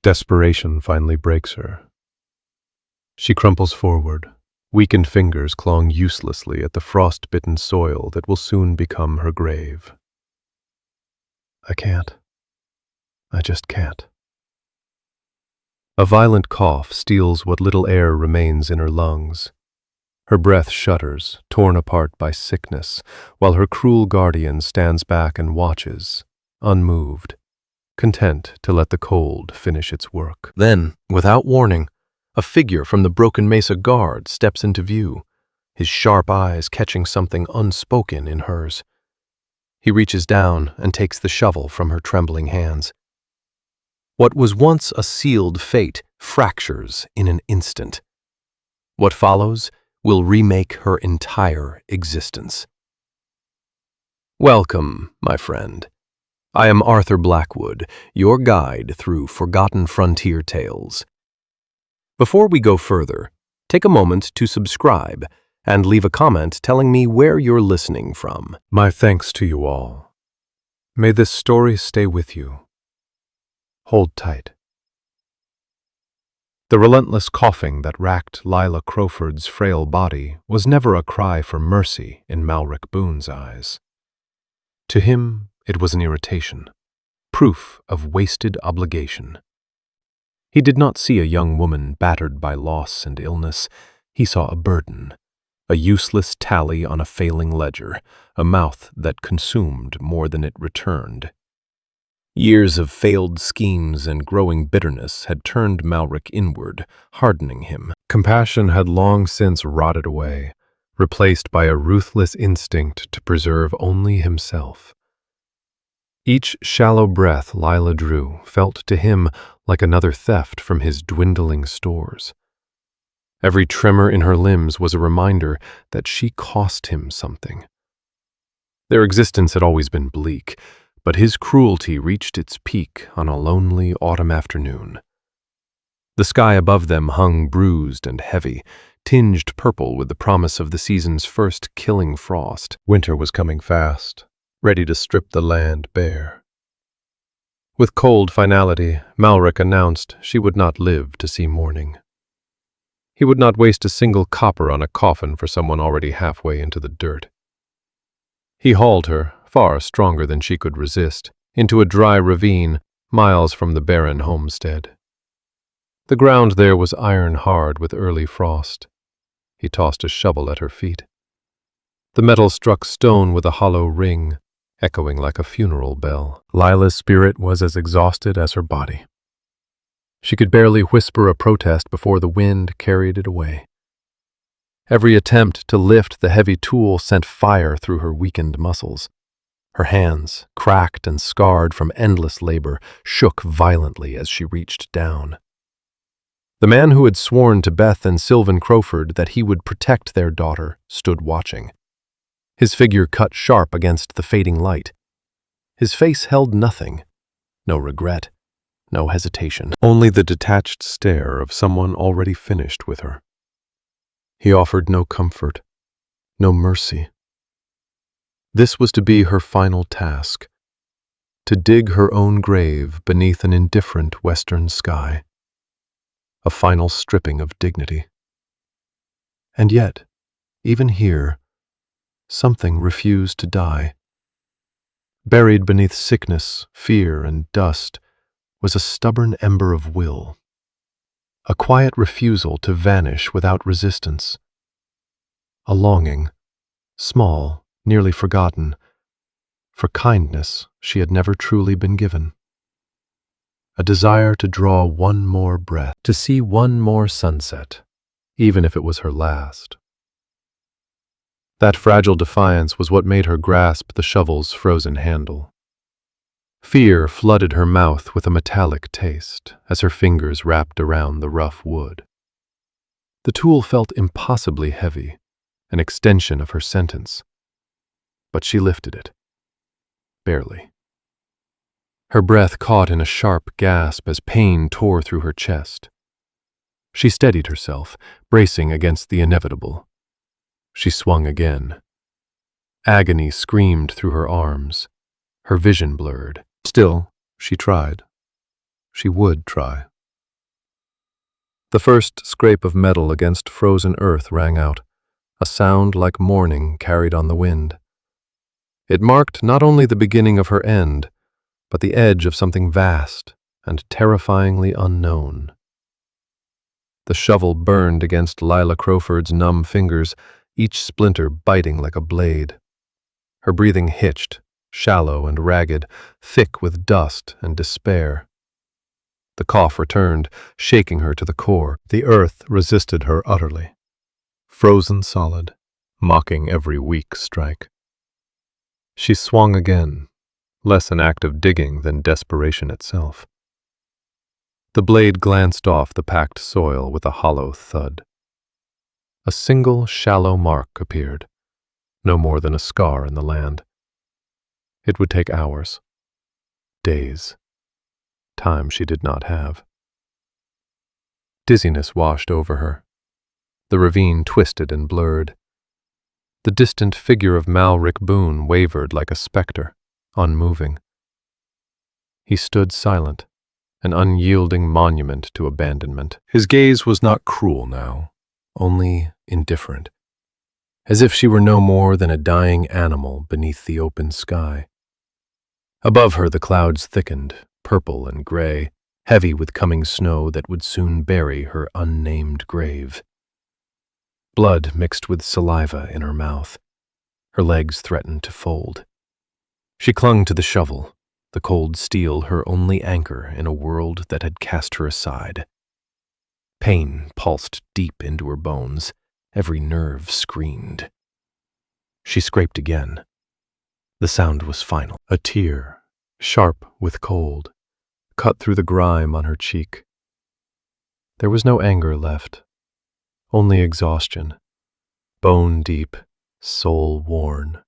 Desperation finally breaks her. She crumples forward, weakened fingers clawing uselessly at the frost-bitten soil that will soon become her grave. I can't. I just can't. A violent cough steals what little air remains in her lungs. Her breath shudders, torn apart by sickness, while her cruel guardian stands back and watches, unmoved, content to let the cold finish its work. Then, without warning, a figure from the Broken Mesa Guard steps into view, his sharp eyes catching something unspoken in hers. He reaches down and takes the shovel from her trembling hands. What was once a sealed fate fractures in an instant. What follows will remake her entire existence. Welcome, my friend. I am Arthur Blackwood, your guide through forgotten frontier tales. Before we go further, take a moment to subscribe and leave a comment telling me where you're listening from. My thanks to you all. May this story stay with you. Hold tight. The relentless coughing that racked Lila Crowford's frail body was never a cry for mercy in Malric Boone's eyes. To him, it was an irritation, proof of wasted obligation. He did not see a young woman battered by loss and illness. He saw a burden, a useless tally on a failing ledger, a mouth that consumed more than it returned. Years of failed schemes and growing bitterness had turned Malric inward, hardening him. Compassion had long since rotted away, replaced by a ruthless instinct to preserve only himself. Each shallow breath Lila drew felt to him like another theft from his dwindling stores. Every tremor in her limbs was a reminder that she cost him something. Their existence had always been bleak, but his cruelty reached its peak on a lonely autumn afternoon. The sky above them hung bruised and heavy, tinged purple with the promise of the season's first killing frost. Winter was coming fast, ready to strip the land bare. With cold finality, Malric announced she would not live to see morning. He would not waste a single copper on a coffin for someone already halfway into the dirt. He hauled her, far stronger than she could resist, into a dry ravine miles from the barren homestead. The ground there was iron hard with early frost. He tossed a shovel at her feet. The metal struck stone with a hollow ring, echoing like a funeral bell. Lila's spirit was as exhausted as her body. She could barely whisper a protest before the wind carried it away. Every attempt to lift the heavy tool sent fire through her weakened muscles. Her hands, cracked and scarred from endless labor, shook violently as she reached down. The man who had sworn to Beth and Sylvan Crowford that he would protect their daughter stood watching. His figure cut sharp against the fading light. His face held nothing, no regret, no hesitation, only the detached stare of someone already finished with her. He offered no comfort, no mercy. This was to be her final task, to dig her own grave beneath an indifferent western sky, a final stripping of dignity. And yet, even here, something refused to die. Buried beneath sickness, fear, and dust was a stubborn ember of will, a quiet refusal to vanish without resistance, a longing, small, nearly forgotten, for kindness she had never truly been given. A desire to draw one more breath, to see one more sunset, even if it was her last. That fragile defiance was what made her grasp the shovel's frozen handle. Fear flooded her mouth with a metallic taste as her fingers wrapped around the rough wood. The tool felt impossibly heavy, an extension of her sentence. But she lifted it. Barely. Her breath caught in a sharp gasp as pain tore through her chest. She steadied herself, bracing against the inevitable. She swung again. Agony screamed through her arms. Her vision blurred. Still, she tried. She would try. The first scrape of metal against frozen earth rang out, a sound like mourning carried on the wind. It marked not only the beginning of her end, but the edge of something vast and terrifyingly unknown. The shovel burned against Lila Crowford's numb fingers, each splinter biting like a blade. Her breathing hitched, shallow and ragged, thick with dust and despair. The cough returned, shaking her to the core. The earth resisted her utterly, frozen solid, mocking every weak strike. She swung again, less an act of digging than desperation itself. The blade glanced off the packed soil with a hollow thud. A single shallow mark appeared, no more than a scar in the land. It would take hours, days, time she did not have. Dizziness washed over her. The ravine twisted and blurred. The distant figure of Malric Boone wavered like a specter, unmoving. He stood silent, an unyielding monument to abandonment. His gaze was not cruel now, only indifferent, as if she were no more than a dying animal beneath the open sky. Above her the clouds thickened, purple and gray, heavy with coming snow that would soon bury her unnamed grave. Blood mixed with saliva in her mouth. Her legs threatened to fold. She clung to the shovel, the cold steel her only anchor in a world that had cast her aside. Pain pulsed deep into her bones. Every nerve screamed. She scraped again. The sound was final. A tear, sharp with cold, cut through the grime on her cheek. There was no anger left, only exhaustion, bone deep, soul worn.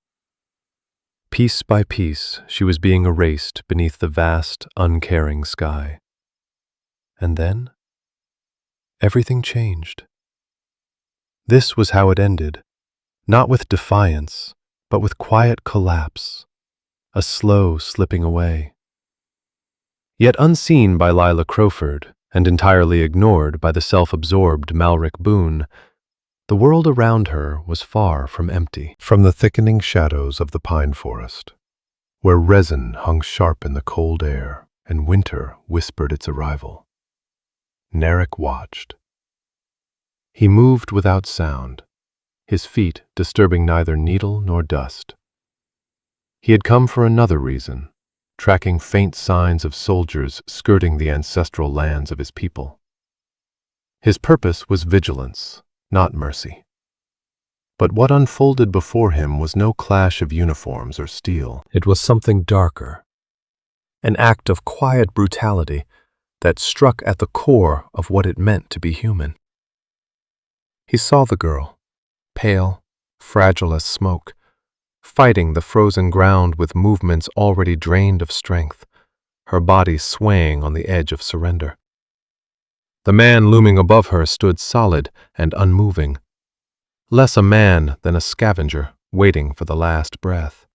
Piece by piece, she was being erased beneath the vast, uncaring sky. And then, everything changed. This was how it ended, not with defiance, but with quiet collapse, a slow slipping away. Yet unseen by Lila Crowford, and entirely ignored by the self-absorbed Malric Boone, the world around her was far from empty. From the thickening shadows of the pine forest, where resin hung sharp in the cold air and winter whispered its arrival, Narek watched. He moved without sound, his feet disturbing neither needle nor dust. He had come for another reason, tracking faint signs of soldiers skirting the ancestral lands of his people. His purpose was vigilance, not mercy. But what unfolded before him was no clash of uniforms or steel. It was something darker, an act of quiet brutality that struck at the core of what it meant to be human. He saw the girl, pale, fragile as smoke, fighting the frozen ground with movements already drained of strength, her body swaying on the edge of surrender. The man looming above her stood solid and unmoving, less a man than a scavenger waiting for the last breath.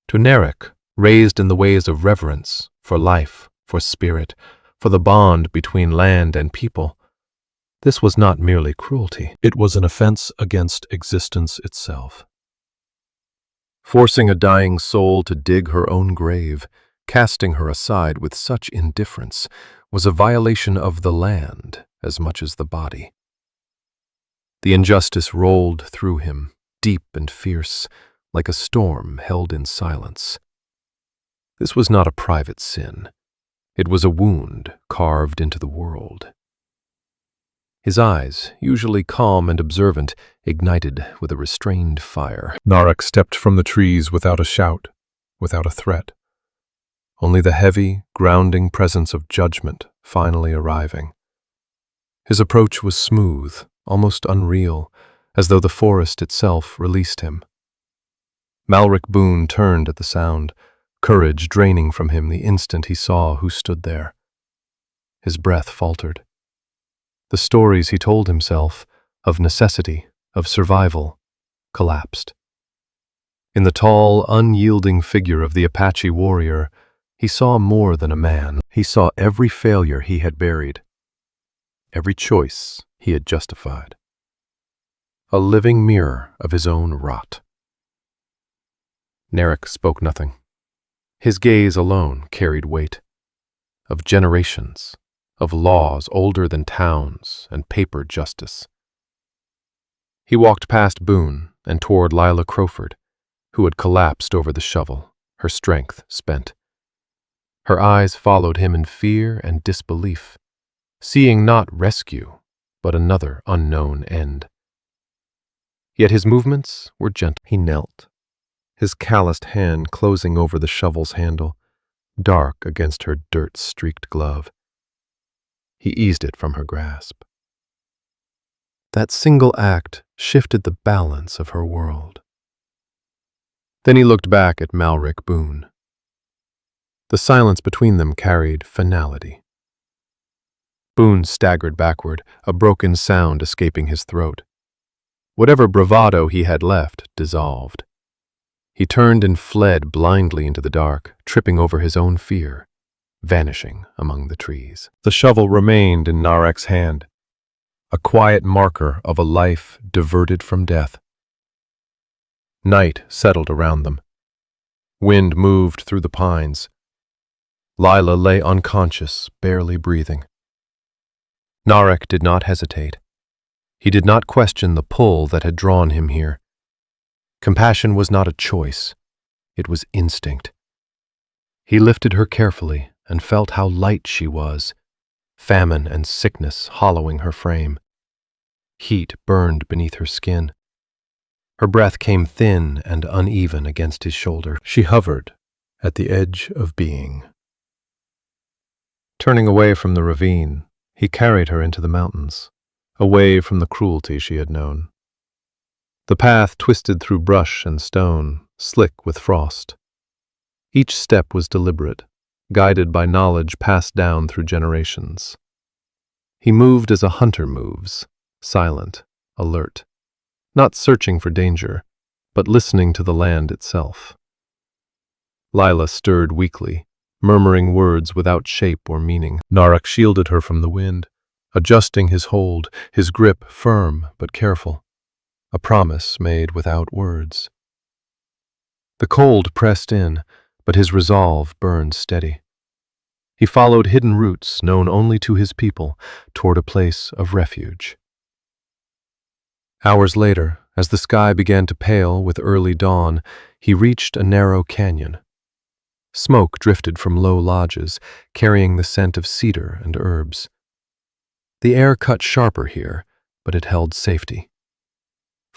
To Narek, raised in the ways of reverence, for life, for spirit, for the bond between land and people, this was not merely cruelty. It was an offense against existence itself. Forcing a dying soul to dig her own grave, casting her aside with such indifference, was a violation of the land as much as the body. The injustice rolled through him, deep and fierce, like a storm held in silence. This was not a private sin. It was a wound carved into the world. His eyes, usually calm and observant, ignited with a restrained fire. Narek stepped from the trees without a shout, without a threat. Only the heavy, grounding presence of judgment finally arriving. His approach was smooth, almost unreal, as though the forest itself released him. Malric Boone turned at the sound, courage draining from him the instant he saw who stood there. His breath faltered. The stories he told himself, of necessity, of survival, collapsed. In the tall, unyielding figure of the Apache warrior, he saw more than a man. He saw every failure he had buried. every choice he had justified. A living mirror of his own rot. Narek spoke nothing. His gaze alone carried weight. Of generations, of laws older than towns and paper justice. He walked past Boone and toward Lila Crowford, who had collapsed over the shovel, her strength spent. Her eyes followed him in fear and disbelief, seeing not rescue, but another unknown end. Yet his movements were gentle. He knelt, his calloused hand closing over the shovel's handle, dark against her dirt-streaked glove. He eased it from her grasp. That single act shifted the balance of her world. Then he looked back at Malric Boone. The silence between them carried finality. Boone staggered backward, a broken sound escaping his throat. Whatever bravado he had left dissolved. He turned and fled blindly into the dark, tripping over his own fear, vanishing among the trees. The shovel remained in Narek's hand, a quiet marker of a life diverted from death. Night settled around them. Wind moved through the pines. Lila lay unconscious, barely breathing. Narek did not hesitate. He did not question the pull that had drawn him here. Compassion was not a choice. It was instinct. He lifted her carefully and felt how light she was, famine and sickness hollowing her frame. Heat burned beneath her skin. Her breath came thin and uneven against his shoulder. She hovered at the edge of being. Turning away from the ravine, he carried her into the mountains, away from the cruelty she had known. The path twisted through brush and stone, slick with frost. Each step was deliberate, guided by knowledge passed down through generations. He moved as a hunter moves, silent, alert, not searching for danger, but listening to the land itself. Lila stirred weakly, murmuring words without shape or meaning. Narek shielded her from the wind, adjusting his hold, his grip firm but careful. A promise made without words. The cold pressed in, but his resolve burned steady. He followed hidden routes known only to his people toward a place of refuge. Hours later, as the sky began to pale with early dawn, he reached a narrow canyon. Smoke drifted from low lodges, carrying the scent of cedar and herbs. The air cut sharper here, but it held safety.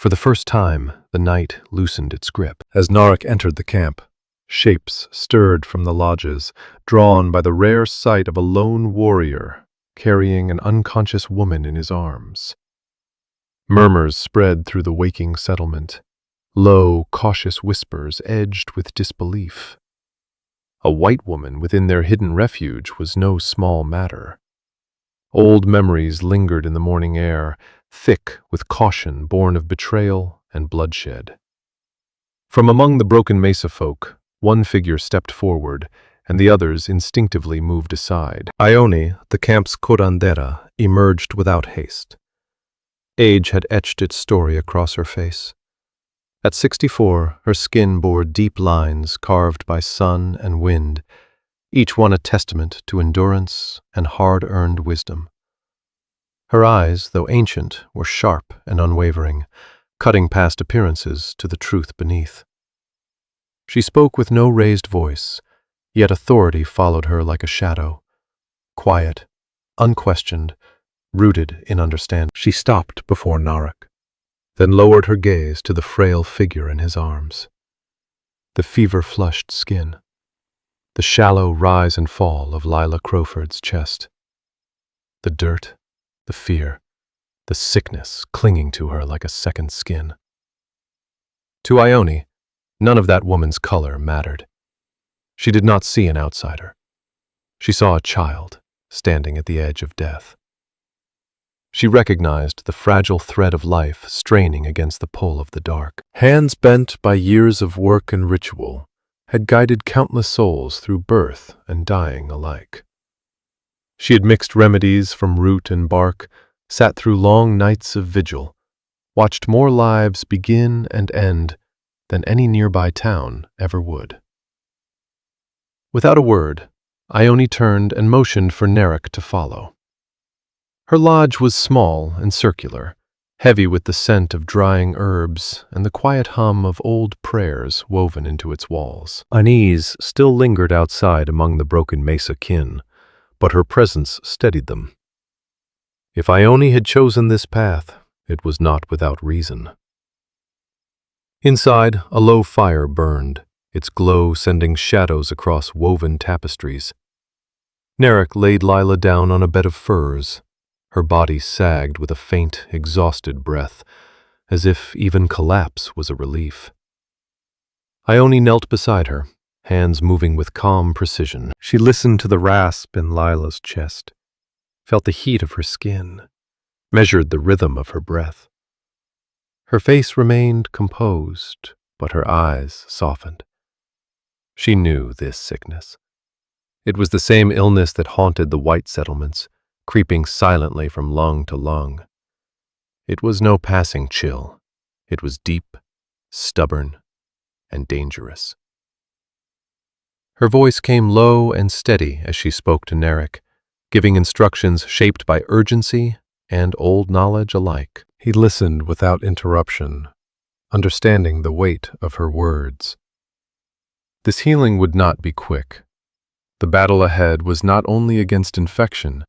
For the first time, the night loosened its grip. As Narek entered the camp, shapes stirred from the lodges, drawn by the rare sight of a lone warrior carrying an unconscious woman in his arms. Murmurs spread through the waking settlement, low, cautious whispers edged with disbelief. A white woman within their hidden refuge was no small matter. Old memories lingered in the morning air, thick with caution born of betrayal and bloodshed. From among the broken mesa folk, one figure stepped forward, and the others instinctively moved aside. Ione, the camp's curandera, emerged without haste. Age had etched its story across her face. At 64, her skin bore deep lines carved by sun and wind, each one a testament to endurance and hard-earned wisdom. Her eyes, though ancient, were sharp and unwavering, cutting past appearances to the truth beneath. She spoke with no raised voice, yet authority followed her like a shadow. Quiet, unquestioned, rooted in understanding. She stopped before Narek, then lowered her gaze to the frail figure in his arms. The fever-flushed skin, the shallow rise and fall of Lila Crowford's chest, the dirt, the fear, the sickness clinging to her like a second skin. To Ione, none of that woman's color mattered. She did not see an outsider. She saw a child standing at the edge of death. She recognized the fragile thread of life straining against the pull of the dark. Hands bent by years of work and ritual had guided countless souls through birth and dying alike. She had mixed remedies from root and bark, sat through long nights of vigil, watched more lives begin and end than any nearby town ever would. Without a word, Ione turned and motioned for Narek to follow. Her lodge was small and circular, heavy with the scent of drying herbs and the quiet hum of old prayers woven into its walls. Unease still lingered outside among the broken mesa kin, but her presence steadied them. If Ione had chosen this path, it was not without reason. Inside, a low fire burned, its glow sending shadows across woven tapestries. Narek laid Lila down on a bed of furs. Her body sagged with a faint, exhausted breath, as if even collapse was a relief. Ione knelt beside her, hands moving with calm precision. She listened to the rasp in Lila's chest, felt the heat of her skin, measured the rhythm of her breath. Her face remained composed, but her eyes softened. She knew this sickness. It was the same illness that haunted the white settlements, creeping silently from lung to lung. It was no passing chill. It was deep, stubborn, and dangerous. Her voice came low and steady as she spoke to Narek, giving instructions shaped by urgency and old knowledge alike. He listened without interruption, understanding the weight of her words. This healing would not be quick. The battle ahead was not only against infection,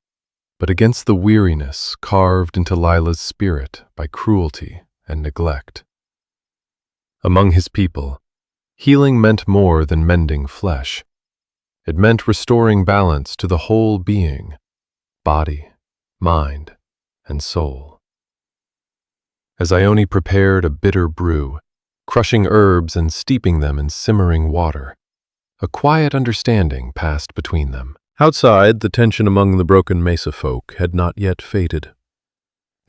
but against the weariness carved into Lila's spirit by cruelty and neglect. Among his people, healing meant more than mending flesh. It meant restoring balance to the whole being, body, mind, and soul. As Ione prepared a bitter brew, crushing herbs and steeping them in simmering water, a quiet understanding passed between them. Outside, the tension among the broken mesa folk had not yet faded.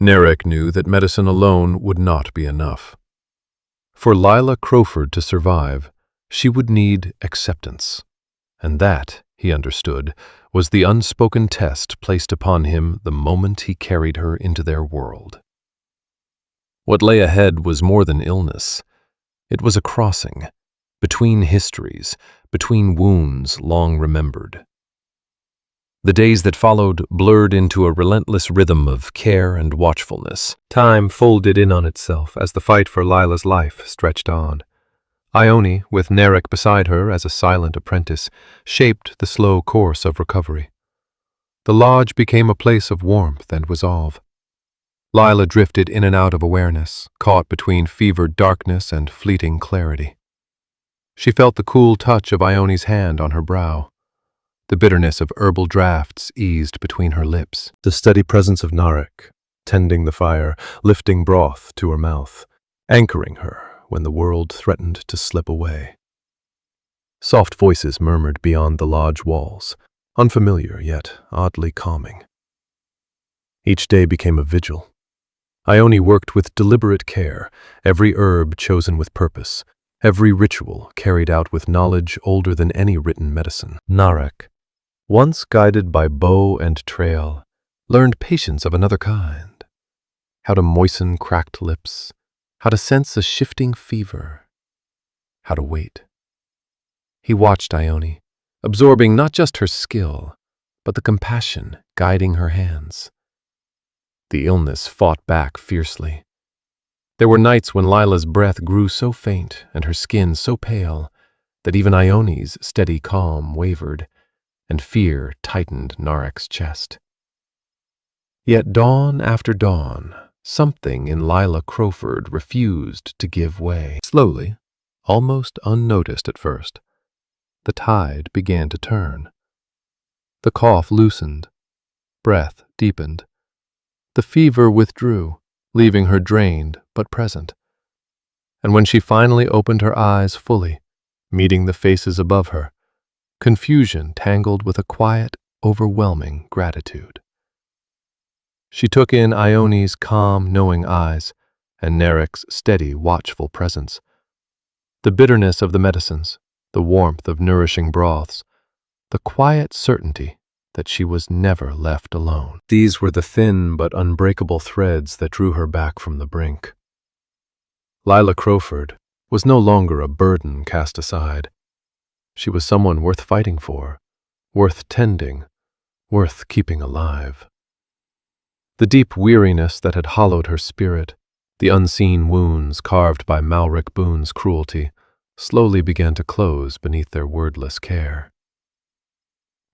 Narek knew that medicine alone would not be enough. For Lila Crowford to survive, she would need acceptance. And that, he understood, was the unspoken test placed upon him the moment he carried her into their world. What lay ahead was more than illness. It was a crossing, between histories, between wounds long remembered. The days that followed blurred into a relentless rhythm of care and watchfulness. Time folded in on itself as the fight for Lila's life stretched on. Ione, with Narek beside her as a silent apprentice, shaped the slow course of recovery. The lodge became a place of warmth and resolve. Lila drifted in and out of awareness, caught between fevered darkness and fleeting clarity. She felt the cool touch of Ione's hand on her brow. The bitterness of herbal drafts eased between her lips. The steady presence of Narek, tending the fire, lifting broth to her mouth, anchoring her when the world threatened to slip away. Soft voices murmured beyond the lodge walls, unfamiliar yet oddly calming. Each day became a vigil. Ione worked with deliberate care, every herb chosen with purpose, every ritual carried out with knowledge older than any written medicine. Narek, once guided by bow and trail, learned patience of another kind. How to moisten cracked lips, how to sense a shifting fever, how to wait. He watched Ione, absorbing not just her skill, but the compassion guiding her hands. The illness fought back fiercely. There were nights when Lila's breath grew so faint and her skin so pale that even Ione's steady calm wavered, and fear tightened Narek's chest. Yet dawn after dawn, something in Lila Crowford refused to give way. Slowly, almost unnoticed at first, the tide began to turn. The cough loosened, breath deepened. The fever withdrew, leaving her drained but present. And when she finally opened her eyes fully, meeting the faces above her, confusion tangled with a quiet, overwhelming gratitude. She took in Ione's calm, knowing eyes and Narek's steady, watchful presence. The bitterness of the medicines, the warmth of nourishing broths, the quiet certainty that she was never left alone. These were the thin but unbreakable threads that drew her back from the brink. Lila Crowford was no longer a burden cast aside. She was someone worth fighting for, worth tending, worth keeping alive. The deep weariness that had hollowed her spirit, the unseen wounds carved by Malric Boone's cruelty, slowly began to close beneath their wordless care.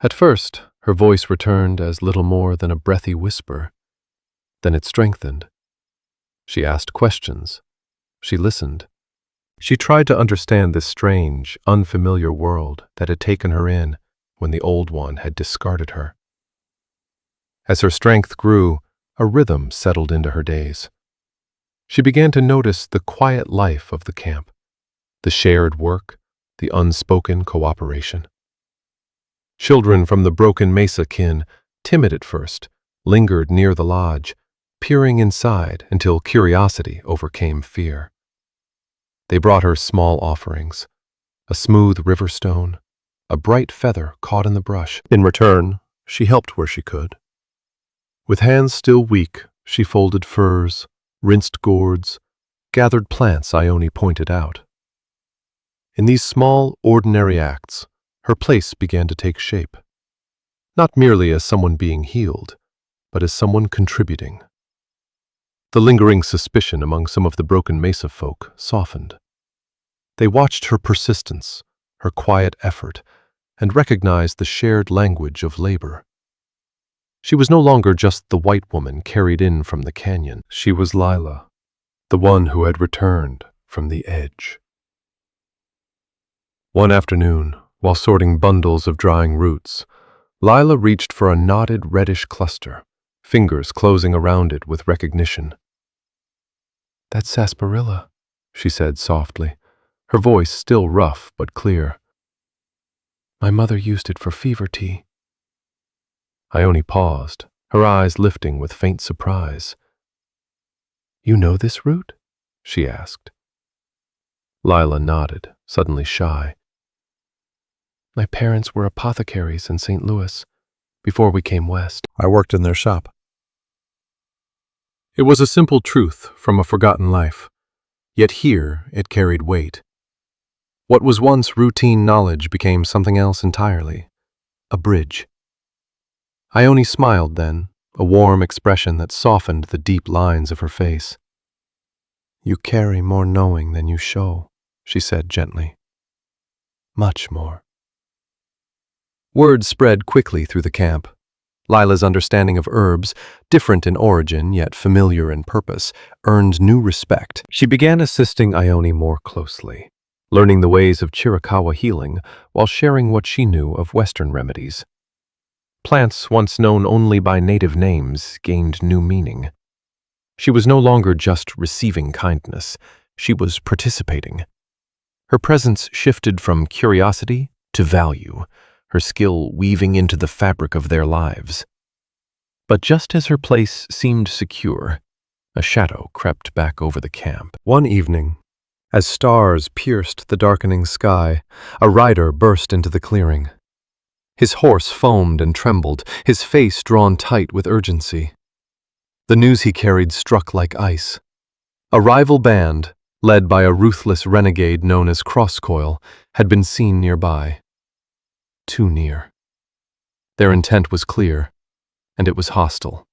At first, her voice returned as little more than a breathy whisper. Then it strengthened. She asked questions. She listened. She tried to understand this strange, unfamiliar world that had taken her in when the old one had discarded her. As her strength grew, a rhythm settled into her days. She began to notice the quiet life of the camp, the shared work, the unspoken cooperation. Children from the Broken Mesa kin, timid at first, lingered near the lodge, peering inside until curiosity overcame fear. They brought her small offerings, a smooth river stone, a bright feather caught in the brush. In return, she helped where she could. With hands still weak, she folded furs, rinsed gourds, gathered plants Ione pointed out. In these small, ordinary acts, her place began to take shape, not merely as someone being healed, but as someone contributing. The lingering suspicion among some of the Broken Mesa folk softened. They watched her persistence, her quiet effort, and recognized the shared language of labor. She was no longer just the white woman carried in from the canyon. She was Lila, the one who had returned from the edge. One afternoon, while sorting bundles of drying roots, Lila reached for a knotted reddish cluster, fingers closing around it with recognition. "That's sarsaparilla," she said softly, her voice still rough but clear. "My mother used it for fever tea." Ione paused, her eyes lifting with faint surprise. "You know this root?" she asked. Lila nodded, suddenly shy. "My parents were apothecaries in St. Louis before we came west. I worked in their shop." It was a simple truth from a forgotten life, yet here it carried weight. What was once routine knowledge became something else entirely, a bridge. Ione smiled then, a warm expression that softened the deep lines of her face. "You carry more knowing than you show," she said gently. "Much more." Word spread quickly through the camp. Lila's understanding of herbs, different in origin yet familiar in purpose, earned new respect. She began assisting Ione more closely, learning the ways of Chiricahua healing while sharing what she knew of Western remedies. Plants once known only by native names gained new meaning. She was no longer just receiving kindness, she was participating. Her presence shifted from curiosity to value, her skill weaving into the fabric of their lives. But just as her place seemed secure, a shadow crept back over the camp. One evening, as stars pierced the darkening sky, a rider burst into the clearing. His horse foamed and trembled, his face drawn tight with urgency. The news he carried struck like ice. A rival band, led by a ruthless renegade known as Crosscoil, had been seen nearby. Too near. Their intent was clear, and it was hostile.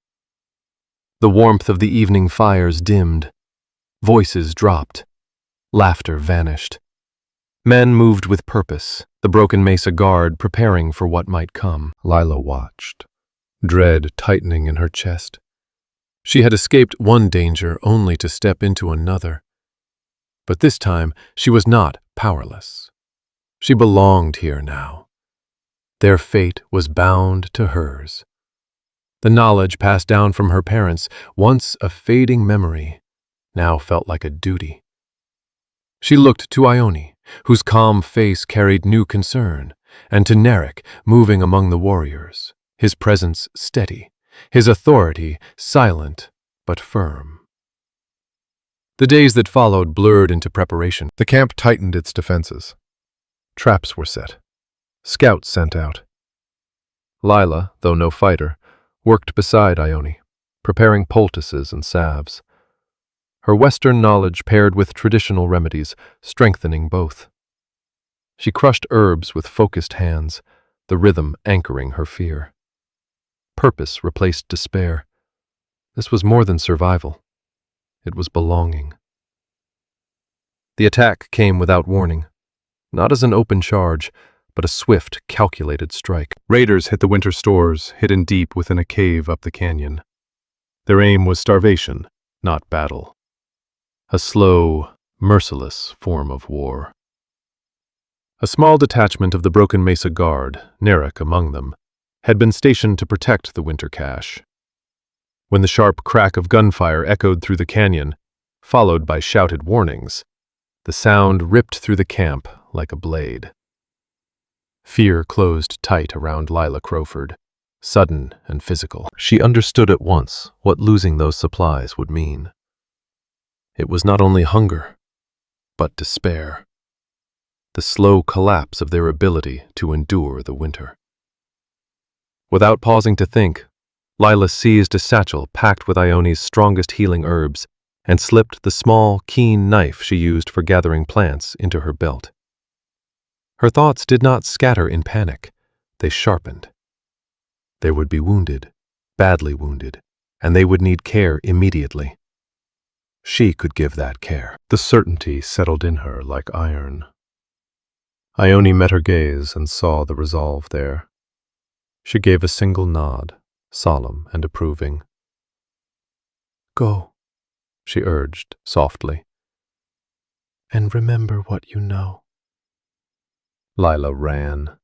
The warmth of the evening fires dimmed. Voices dropped. Laughter vanished. Men moved with purpose, the Broken Mesa Guard preparing for what might come. Lila watched, dread tightening in her chest. She had escaped one danger only to step into another. But this time, she was not powerless. She belonged here now. Their fate was bound to hers. The knowledge passed down from her parents, once a fading memory, now felt like a duty. She looked to Ione, whose calm face carried new concern, and to Narek, moving among the warriors, his presence steady, his authority silent but firm. The days that followed blurred into preparation. The camp tightened its defenses. Traps were set. Scouts sent out. Lila, though no fighter, worked beside Ione, preparing poultices and salves. Her Western knowledge paired with traditional remedies, strengthening both. She crushed herbs with focused hands, the rhythm anchoring her fear. Purpose replaced despair. This was more than survival. It was belonging. The attack came without warning, not as an open charge, but a swift, calculated strike. Raiders hit the winter stores, hidden deep within a cave up the canyon. Their aim was starvation, not battle. A slow, merciless form of war. A small detachment of the Broken Mesa Guard, Narek among them, had been stationed to protect the winter cache. When the sharp crack of gunfire echoed through the canyon, followed by shouted warnings, the sound ripped through the camp like a blade. Fear closed tight around Lila Crowford, sudden and physical. She understood at once what losing those supplies would mean. It was not only hunger, but despair. The slow collapse of their ability to endure the winter. Without pausing to think, Lila seized a satchel packed with Ione's strongest healing herbs and slipped the small, keen knife she used for gathering plants into her belt. Her thoughts did not scatter in panic. They sharpened. They would be wounded, badly wounded, and they would need care immediately. She could give that care. The certainty settled in her like iron. Ione met her gaze and saw the resolve there. She gave a single nod, solemn and approving. "Go," she urged softly, "and remember what you know." Lila ran.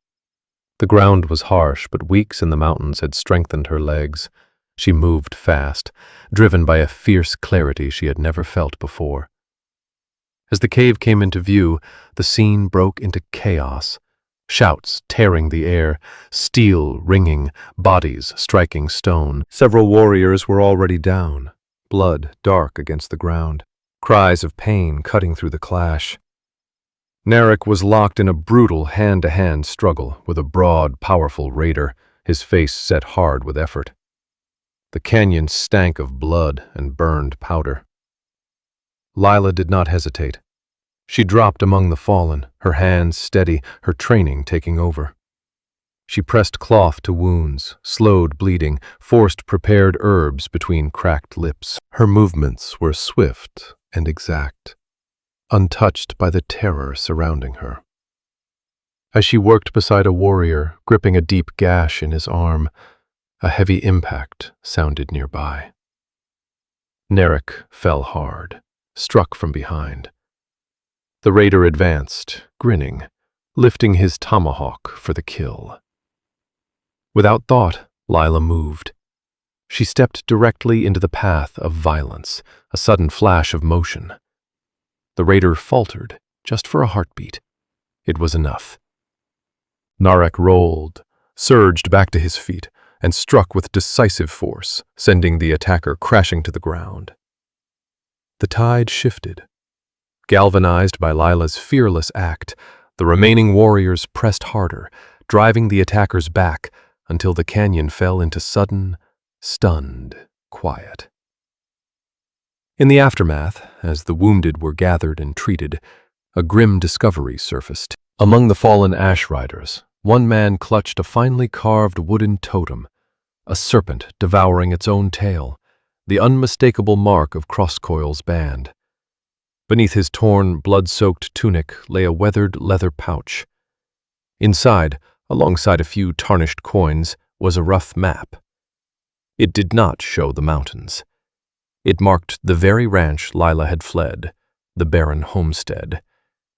The ground was harsh, but weeks in the mountains had strengthened her legs. She moved fast, driven by a fierce clarity she had never felt before. As the cave came into view, the scene broke into chaos. Shouts tearing the air, steel ringing, bodies striking stone. Several warriors were already down, blood dark against the ground, cries of pain cutting through the clash. Narek was locked in a brutal hand-to-hand struggle with a broad, powerful raider, his face set hard with effort. The canyon stank of blood and burned powder. Lila did not hesitate. She dropped among the fallen, her hands steady, her training taking over. She pressed cloth to wounds, slowed bleeding, forced prepared herbs between cracked lips. Her movements were swift and exact, untouched by the terror surrounding her. As she worked beside a warrior, gripping a deep gash in his arm, a heavy impact sounded nearby. Narek fell hard, struck from behind. The raider advanced, grinning, lifting his tomahawk for the kill. Without thought, Lila moved. She stepped directly into the path of violence, a sudden flash of motion. The raider faltered, just for a heartbeat. It was enough. Narek rolled, surged back to his feet, and struck with decisive force, sending the attacker crashing to the ground. The tide shifted. Galvanized by Lila's fearless act, the remaining warriors pressed harder, driving the attackers back until the canyon fell into sudden, stunned quiet. In the aftermath, as the wounded were gathered and treated, a grim discovery surfaced. Among the fallen ash riders, one man clutched a finely carved wooden totem, a serpent devouring its own tail, the unmistakable mark of Crosscoil's band. Beneath his torn, blood-soaked tunic lay a weathered leather pouch. Inside, alongside a few tarnished coins, was a rough map. It did not show the mountains. It marked the very ranch Lila had fled, the barren homestead,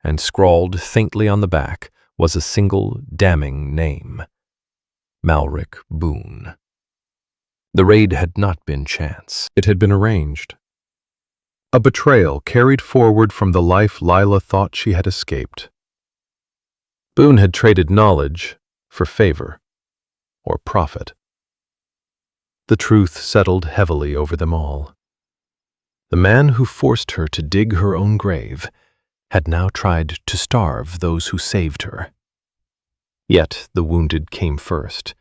and scrawled faintly on the back was a single damning name: Malric Boone. The raid had not been chance. It had been arranged. A betrayal carried forward from the life Lila thought she had escaped. Boone had traded knowledge for favor or profit. The truth settled heavily over them all. The man who forced her to dig her own grave had now tried to starve those who saved her. Yet the wounded came first.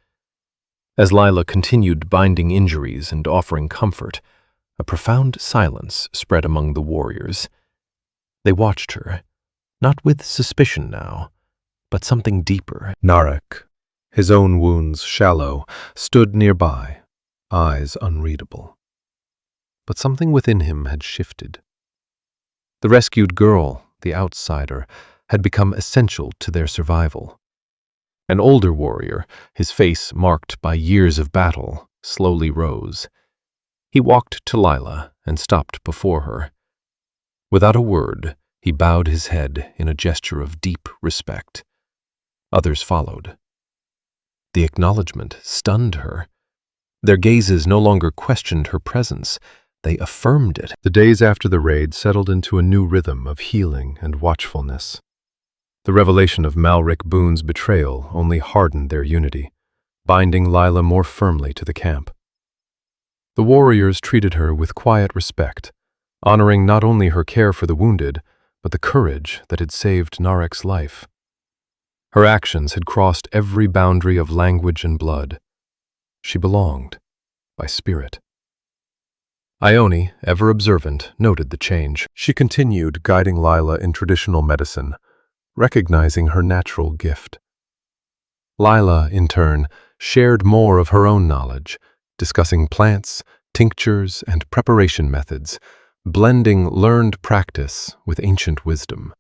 As Lila continued binding injuries and offering comfort, a profound silence spread among the warriors. They watched her, not with suspicion now, but something deeper. Narek, his own wounds shallow, stood nearby, eyes unreadable. But something within him had shifted. The rescued girl, the outsider, had become essential to their survival. An older warrior, his face marked by years of battle, slowly rose. He walked to Lila and stopped before her. Without a word, he bowed his head in a gesture of deep respect. Others followed. The acknowledgement stunned her. Their gazes no longer questioned her presence. They affirmed it. The days after the raid settled into a new rhythm of healing and watchfulness. The revelation of Malric Boone's betrayal only hardened their unity, binding Lila more firmly to the camp. The warriors treated her with quiet respect, honoring not only her care for the wounded, but the courage that had saved Narek's life. Her actions had crossed every boundary of language and blood. She belonged, by spirit. Ione, ever observant, noted the change. She continued guiding Lila in traditional medicine, recognizing her natural gift. Lila, in turn, shared more of her own knowledge, discussing plants, tinctures, and preparation methods, blending learned practice with ancient wisdom.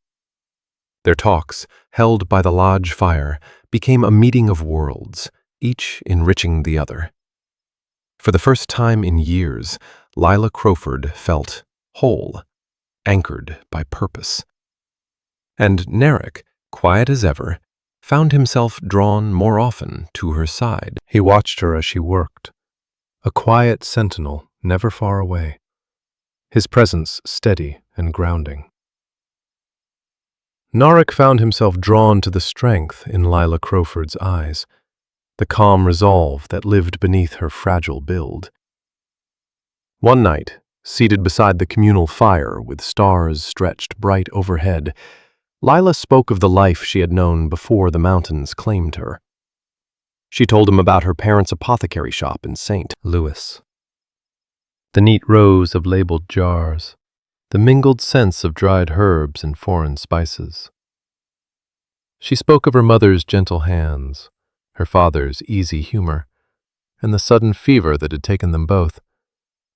Their talks, held by the lodge fire, became a meeting of worlds, each enriching the other. For the first time in years, Lila Crowford felt whole, anchored by purpose. And Narek, quiet as ever, found himself drawn more often to her side. He watched her as she worked, a quiet sentinel never far away, his presence steady and grounding. Narek found himself drawn to the strength in Lila Crowford's eyes, the calm resolve that lived beneath her fragile build. One night, seated beside the communal fire with stars stretched bright overhead, Lila spoke of the life she had known before the mountains claimed her. She told him about her parents' apothecary shop in St. Louis. The neat rows of labeled jars, the mingled scents of dried herbs and foreign spices. She spoke of her mother's gentle hands, her father's easy humor, and the sudden fever that had taken them both,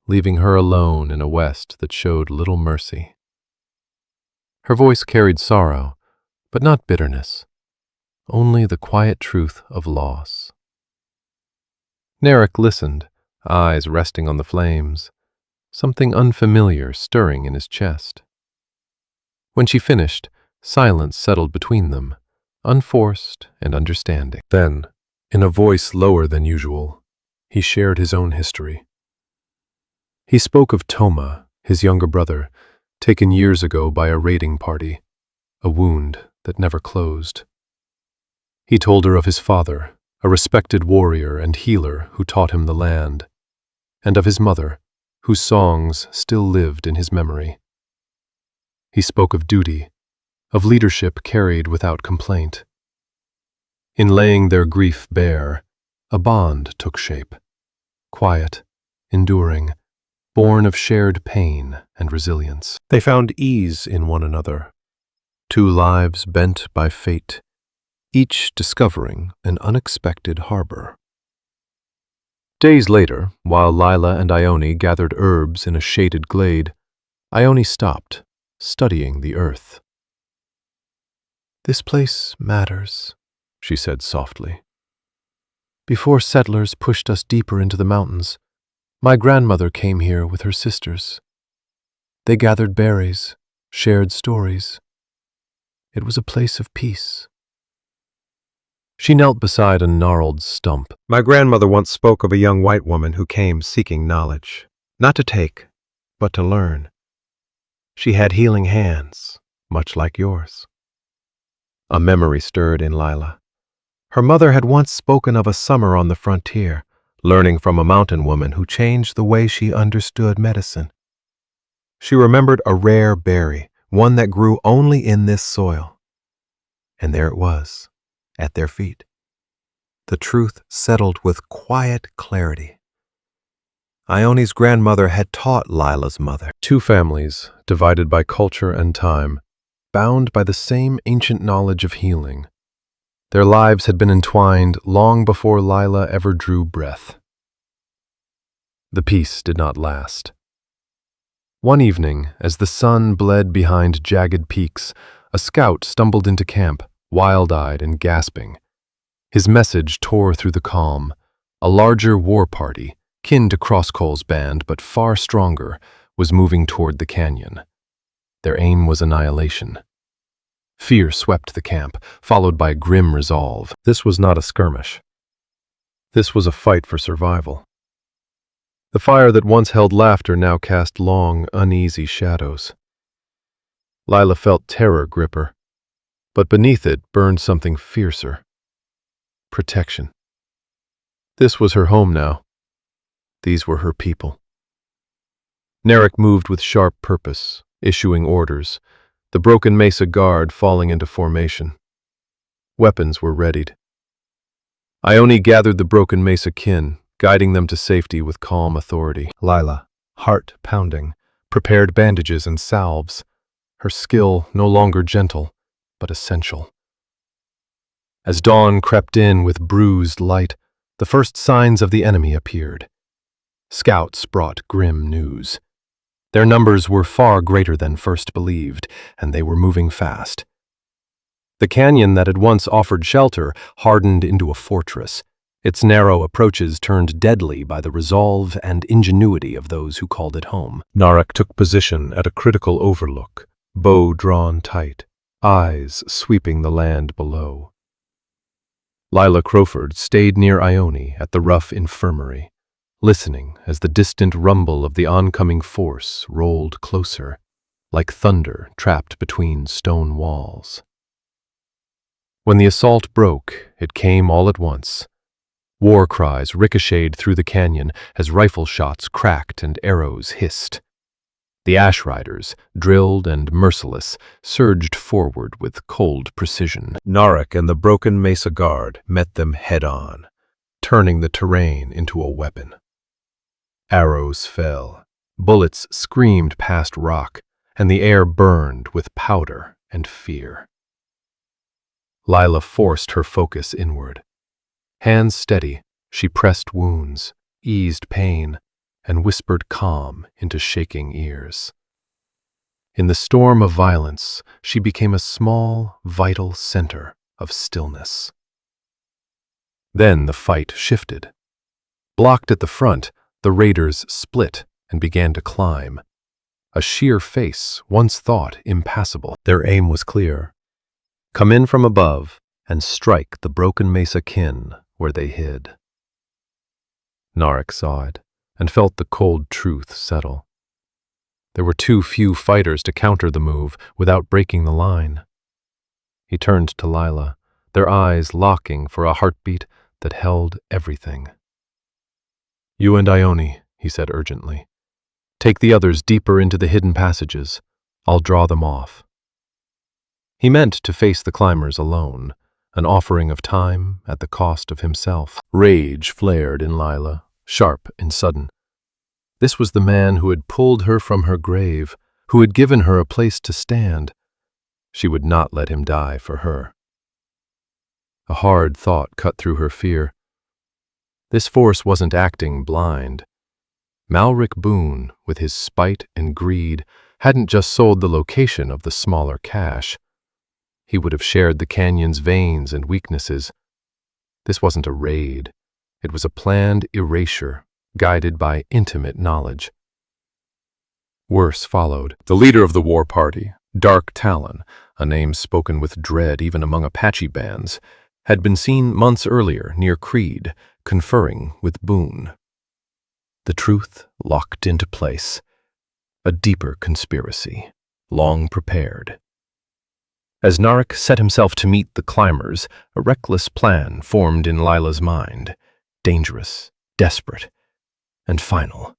leaving her alone in a West that showed little mercy. Her voice carried sorrow, but not bitterness, only the quiet truth of loss. Narek listened, eyes resting on the flames, something unfamiliar stirring in his chest. When she finished, silence settled between them, unforced and understanding. Then, in a voice lower than usual, he shared his own history. He spoke of Toma, his younger brother, taken years ago by a raiding party, a wound that never closed. He told her of his father, a respected warrior and healer who taught him the land, and of his mother, whose songs still lived in his memory. He spoke of duty, of leadership carried without complaint. In laying their grief bare, a bond took shape, quiet, enduring, born of shared pain and resilience. They found ease in one another, two lives bent by fate, each discovering an unexpected harbor. Days later, while Lila and Ione gathered herbs in a shaded glade, Ione stopped, studying the earth. "This place matters," she said softly. "Before settlers pushed us deeper into the mountains, my grandmother came here with her sisters. They gathered berries, shared stories. It was a place of peace." She knelt beside a gnarled stump. "My grandmother once spoke of a young white woman who came seeking knowledge, not to take, but to learn. She had healing hands, much like yours." A memory stirred in Lila. Her mother had once spoken of a summer on the frontier, learning from a mountain woman who changed the way she understood medicine. She remembered a rare berry, one that grew only in this soil. And there it was, at their feet. The truth settled with quiet clarity. Ione's grandmother had taught Lila's mother. Two families, divided by culture and time, bound by the same ancient knowledge of healing. Their lives had been entwined long before Lila ever drew breath. The peace did not last. One evening, as the sun bled behind jagged peaks, a scout stumbled into camp, wild-eyed and gasping. His message tore through the calm. A larger war party, kin to Crosscoal's band but far stronger, was moving toward the canyon. Their aim was annihilation. Fear swept the camp, followed by grim resolve. This was not a skirmish. This was a fight for survival. The fire that once held laughter now cast long, uneasy shadows. Lila felt terror grip her, but beneath it burned something fiercer. Protection. This was her home now. These were her people. Narek moved with sharp purpose, issuing orders, the broken mesa guard falling into formation. Weapons were readied. Ione gathered the broken mesa kin, guiding them to safety with calm authority. Lila, heart pounding, prepared bandages and salves, her skill no longer gentle, but essential. As dawn crept in with bruised light, the first signs of the enemy appeared. Scouts brought grim news. Their numbers were far greater than first believed, and they were moving fast. The canyon that had once offered shelter hardened into a fortress, its narrow approaches turned deadly by the resolve and ingenuity of those who called it home. Narek took position at a critical overlook, bow drawn tight, eyes sweeping the land below. Lila Crowford stayed near Ione at the rough infirmary, listening as the distant rumble of the oncoming force rolled closer, like thunder trapped between stone walls. When the assault broke, it came all at once. War cries ricocheted through the canyon as rifle shots cracked and arrows hissed. The Ash Riders, drilled and merciless, surged forward with cold precision. Narek and the broken mesa guard met them head-on, turning the terrain into a weapon. Arrows fell, bullets screamed past rock, and the air burned with powder and fear. Lila forced her focus inward. Hands steady, she pressed wounds, eased pain, and whispered calm into shaking ears. In the storm of violence, she became a small, vital center of stillness. Then the fight shifted. Blocked at the front, the raiders split and began to climb. A sheer face, once thought impassable. Their aim was clear. Come in from above and strike the broken mesa kin where they hid. Narek saw it and felt the cold truth settle. There were too few fighters to counter the move without breaking the line. He turned to Lila, their eyes locking for a heartbeat that held everything. "You and Ione," he said urgently. "Take the others deeper into the hidden passages. I'll draw them off." He meant to face the climbers alone, an offering of time at the cost of himself. Rage flared in Lila, sharp and sudden. This was the man who had pulled her from her grave, who had given her a place to stand. She would not let him die for her. A hard thought cut through her fear. This force wasn't acting blind. Malric Boone, with his spite and greed, hadn't just sold the location of the smaller cache. He would have shared the canyon's veins and weaknesses. This wasn't a raid. It was a planned erasure, guided by intimate knowledge. Worse followed. The leader of the war party, Dark Talon, a name spoken with dread even among Apache bands, had been seen months earlier near Creed, conferring with Boone. The truth locked into place. A deeper conspiracy, long prepared. As Narek set himself to meet the climbers, a reckless plan formed in Lila's mind, dangerous, desperate, and final.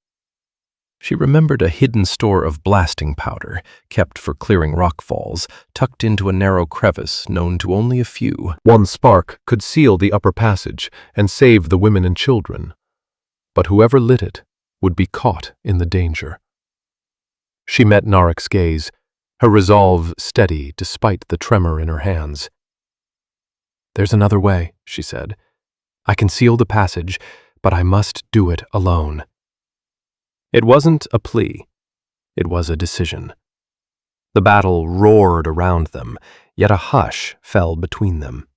She remembered a hidden store of blasting powder, kept for clearing rock falls, tucked into a narrow crevice known to only a few. One spark could seal the upper passage and save the women and children, but whoever lit it would be caught in the danger. She met Narek's gaze, her resolve steady despite the tremor in her hands. "There's another way," she said. "I can seal the passage, but I must do it alone." It wasn't a plea. It was a decision. The battle roared around them, yet a hush fell between them.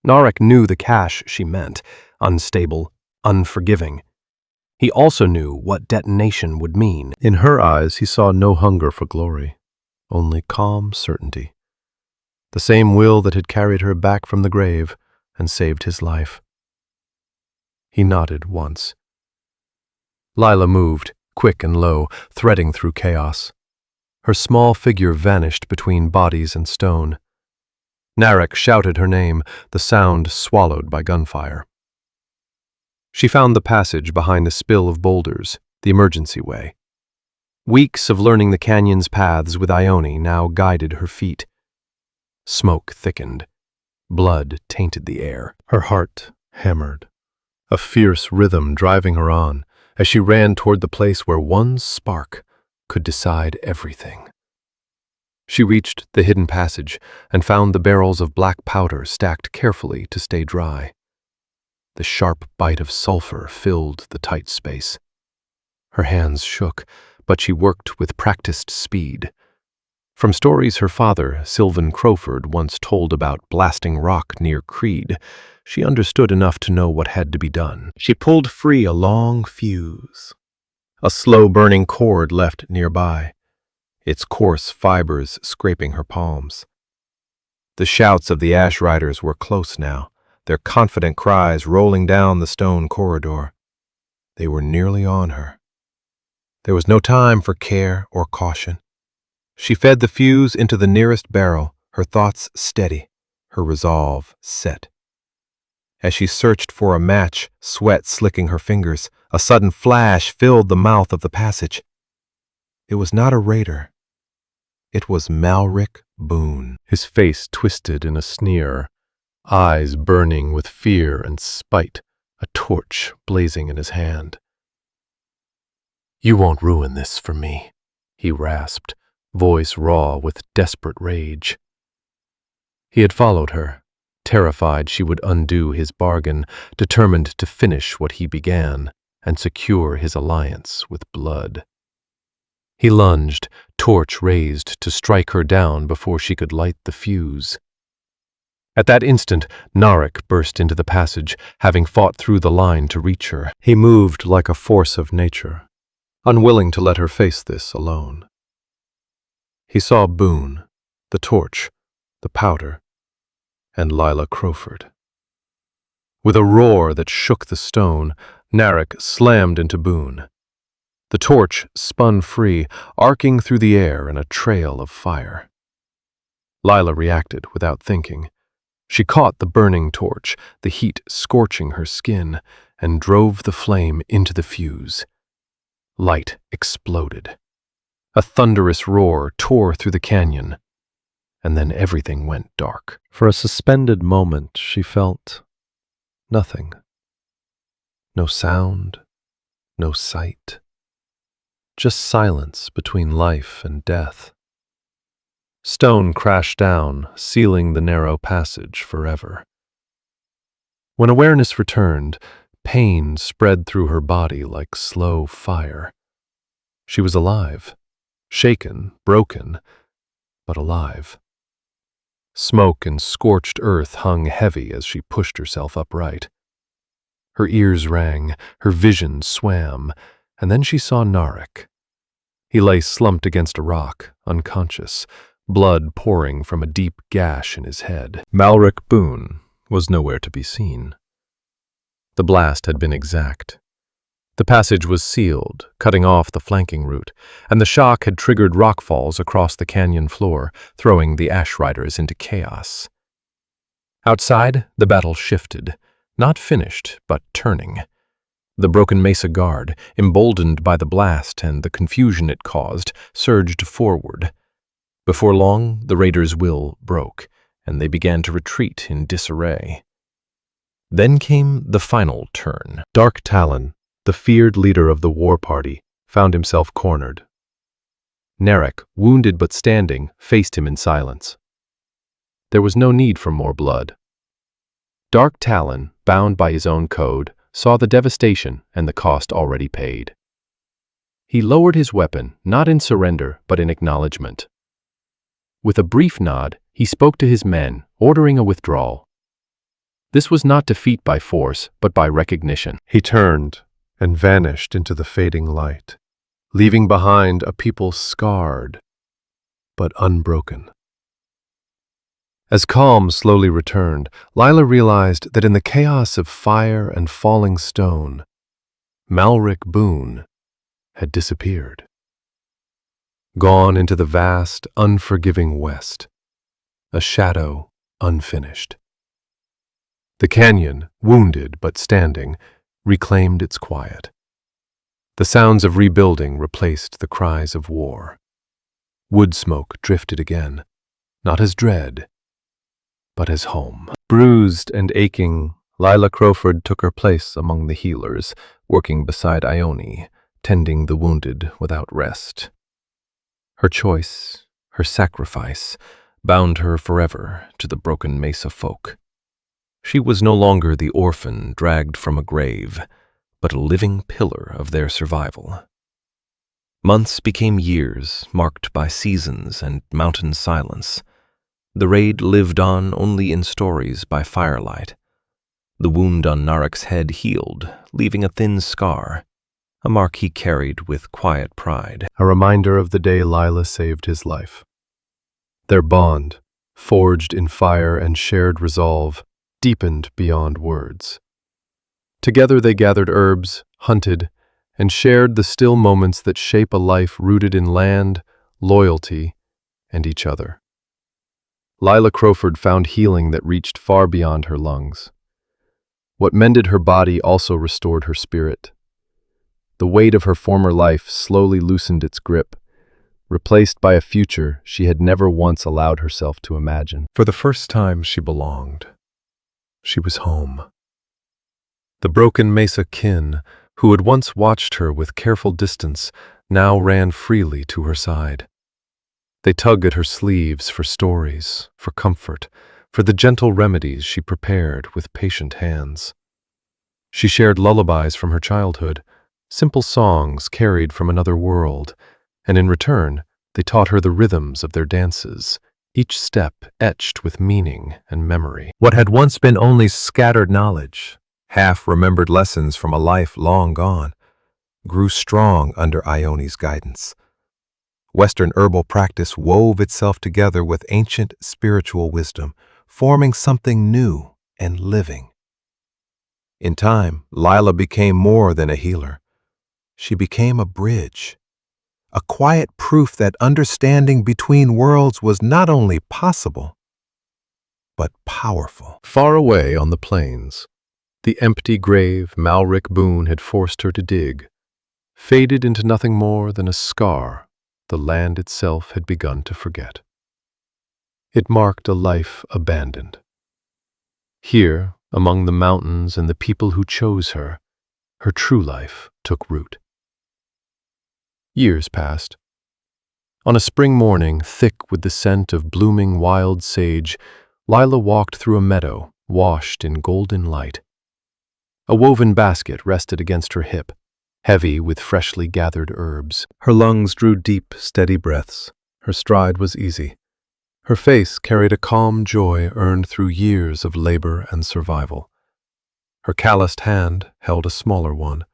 Narek knew the cache she meant, unstable, unforgiving. He also knew what detonation would mean. In her eyes, he saw no hunger for glory, only calm certainty. The same will that had carried her back from the grave and saved his life. He nodded once. Lila moved, quick and low, threading through chaos. Her small figure vanished between bodies and stone. Narek shouted her name, the sound swallowed by gunfire. She found the passage behind the spill of boulders, the emergency way. Weeks of learning the canyon's paths with Ione now guided her feet. Smoke thickened. Blood tainted the air. Her heart hammered, a fierce rhythm driving her on as she ran toward the place where one spark could decide everything. She reached the hidden passage and found the barrels of black powder stacked carefully to stay dry. The sharp bite of sulfur filled the tight space. Her hands shook, but she worked with practiced speed. From stories her father, Lila Crowford, once told about blasting rock near Creed, she understood enough to know what had to be done. She pulled free a long fuse, a slow-burning cord left nearby, its coarse fibers scraping her palms. The shouts of the Ash Riders were close now, their confident cries rolling down the stone corridor. They were nearly on her. There was no time for care or caution. She fed the fuse into the nearest barrel, her thoughts steady, her resolve set. As she searched for a match, sweat slicking her fingers, a sudden flash filled the mouth of the passage. It was not a raider. It was Malric Boone. His face twisted in a sneer, eyes burning with fear and spite, a torch blazing in his hand. "You won't ruin this for me," he rasped, voice raw with desperate rage. He had followed her, terrified she would undo his bargain, determined to finish what he began and secure his alliance with blood. He lunged, torch raised to strike her down before she could light the fuse. At that instant, Narek burst into the passage, having fought through the line to reach her. He moved like a force of nature, unwilling to let her face this alone. He saw Boone, the torch, the powder, and Lila Crowford. With a roar that shook the stone, Narek slammed into Boone. The torch spun free, arcing through the air in a trail of fire. Lila reacted without thinking. She caught the burning torch, the heat scorching her skin, and drove the flame into the fuse. Light exploded. A thunderous roar tore through the canyon, and then everything went dark. For a suspended moment, she felt nothing. No sound, no sight. Just silence between life and death. Stone crashed down, sealing the narrow passage forever. When awareness returned, pain spread through her body like slow fire. She was alive, shaken, broken, but alive. Smoke and scorched earth hung heavy as she pushed herself upright. Her ears rang, her vision swam, and then she saw Narek. He lay slumped against a rock, unconscious, blood pouring from a deep gash in his head. Malric Boone was nowhere to be seen. The blast had been exact. The passage was sealed, cutting off the flanking route, and the shock had triggered rockfalls across the canyon floor, throwing the Ash Riders into chaos. Outside, the battle shifted, not finished, but turning. The broken mesa guard, emboldened by the blast and the confusion it caused, surged forward. Before long, the raiders' will broke, and they began to retreat in disarray. Then came the final turn. Dark Talon, the feared leader of the war party, found himself cornered. Narek, wounded but standing, faced him in silence. There was no need for more blood. Dark Talon, bound by his own code, saw the devastation and the cost already paid. He lowered his weapon, not in surrender, but in acknowledgement. With a brief nod, he spoke to his men, ordering a withdrawal. This was not defeat by force, but by recognition. He turned and vanished into the fading light, leaving behind a people scarred, but unbroken. As calm slowly returned, Lila realized that in the chaos of fire and falling stone, Malric Boone had disappeared. Gone into the vast, unforgiving west, a shadow unfinished. The canyon, wounded but standing, reclaimed its quiet. The sounds of rebuilding replaced the cries of war. Wood smoke drifted again, not as dread, but as home. Bruised and aching, Lila Crowford took her place among the healers, working beside Ione, tending the wounded without rest. Her choice, her sacrifice, bound her forever to the broken mesa folk. She was no longer the orphan dragged from a grave, but a living pillar of their survival. Months became years, marked by seasons and mountain silence. The raid lived on only in stories by firelight. The wound on Narek's head healed, leaving a thin scar, a mark he carried with quiet pride. A reminder of the day Lila saved his life. Their bond, forged in fire and shared resolve, deepened beyond words. Together they gathered herbs, hunted, and shared the still moments that shape a life rooted in land, loyalty, and each other. Lila Crowford found healing that reached far beyond her lungs. What mended her body also restored her spirit. The weight of her former life slowly loosened its grip, replaced by a future she had never once allowed herself to imagine. For the first time, she belonged. She was home. The broken mesa kin, who had once watched her with careful distance, now ran freely to her side. They tugged at her sleeves for stories, for comfort, for the gentle remedies she prepared with patient hands. She shared lullabies from her childhood, simple songs carried from another world, and in return, they taught her the rhythms of their dances, each step etched with meaning and memory. What had once been only scattered knowledge, half-remembered lessons from a life long gone, grew strong under Ione's guidance. Western herbal practice wove itself together with ancient spiritual wisdom, forming something new and living. In time, Lila became more than a healer. She became a bridge, a quiet proof that understanding between worlds was not only possible, but powerful. Far away on the plains, the empty grave Malric Boone had forced her to dig faded into nothing more than a scar the land itself had begun to forget. It marked a life abandoned. Here, among the mountains and the people who chose her true life took root. Years passed. On a spring morning, thick with the scent of blooming wild sage, Lila walked through a meadow washed in golden light. A woven basket rested against her hip, heavy with freshly gathered herbs. Her lungs drew deep, steady breaths. Her stride was easy. Her face carried a calm joy earned through years of labor and survival. Her calloused hand held a smaller one.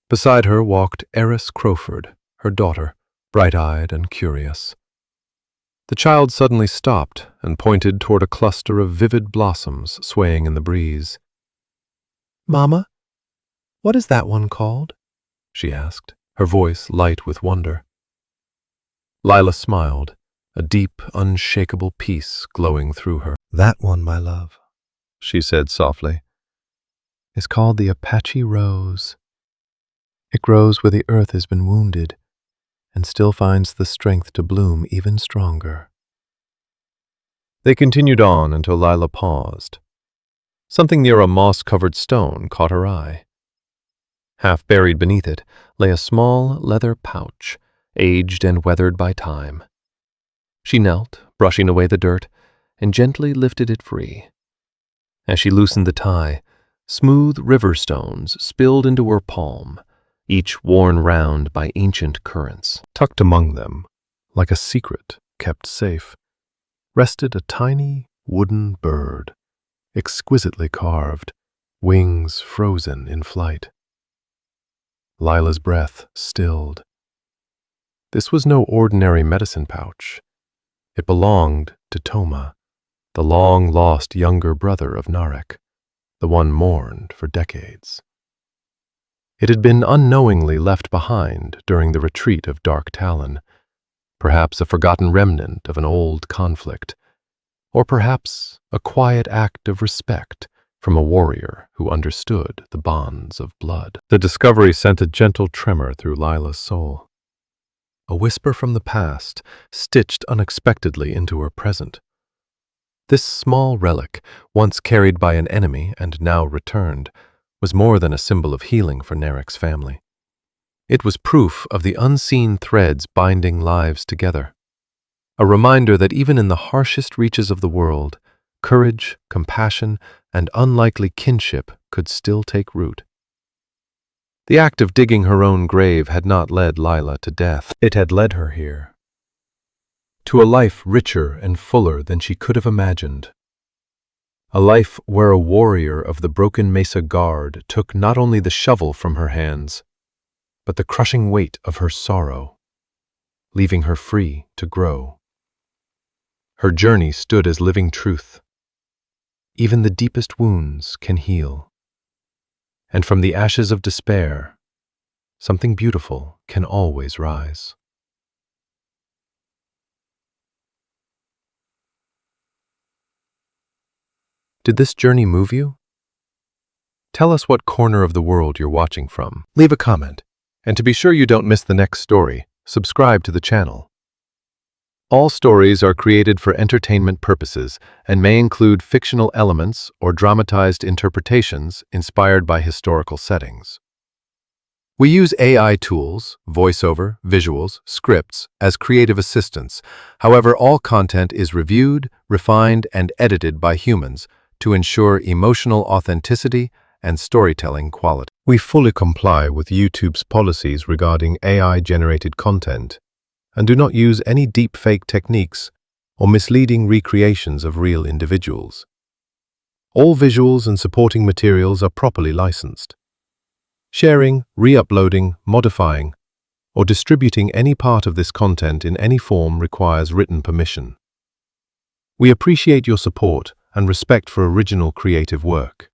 Beside her walked Heiress Crowford, her daughter, bright-eyed and curious. The child suddenly stopped and pointed toward a cluster of vivid blossoms swaying in the breeze. "Mama, what is that one called?" she asked, her voice light with wonder. Lila smiled, a deep, unshakable peace glowing through her. "That one, my love," she said softly. is called the Apache rose. It grows where the earth has been wounded and still finds the strength to bloom even stronger. They continued on until Lila paused. Something near a moss-covered stone caught her eye. Half buried beneath it lay a small leather pouch, aged and weathered by time. She knelt, brushing away the dirt, and gently lifted it free. As she loosened the tie, smooth river stones spilled into her palm, each worn round by ancient currents. Tucked among them, like a secret kept safe, rested a tiny wooden bird, exquisitely carved, wings frozen in flight. Lila's breath stilled. This was no ordinary medicine pouch. It belonged to Toma, the long-lost younger brother of Narek, the one mourned for decades. It had been unknowingly left behind during the retreat of Dark Talon, perhaps a forgotten remnant of an old conflict, or perhaps a quiet act of respect from a warrior who understood the bonds of blood. The discovery sent a gentle tremor through Lila's soul. A whisper from the past stitched unexpectedly into her present. This small relic, once carried by an enemy and now returned, was more than a symbol of healing for Narek's family. It was proof of the unseen threads binding lives together. A reminder that even in the harshest reaches of the world, courage, compassion, and unlikely kinship could still take root. The act of digging her own grave had not led Lila to death. It had led her here, to a life richer and fuller than she could have imagined. A life where a warrior of the Broken Mesa Guard took not only the shovel from her hands, but the crushing weight of her sorrow, leaving her free to grow. Her journey stood as living truth. Even the deepest wounds can heal. And from the ashes of despair, something beautiful can always rise. Did this journey move you? Tell us what corner of the world you're watching from. Leave a comment. And to be sure you don't miss the next story, subscribe to the channel. All stories are created for entertainment purposes and may include fictional elements or dramatized interpretations inspired by historical settings. We use AI tools, voiceover, visuals, scripts as creative assistants. However, all content is reviewed, refined, and edited by humans to ensure emotional authenticity and storytelling quality. We fully comply with YouTube's policies regarding AI-generated content and do not use any deepfake techniques or misleading recreations of real individuals. All visuals and supporting materials are properly licensed. Sharing, re-uploading, modifying, or distributing any part of this content in any form requires written permission. We appreciate your support and respect for original creative work.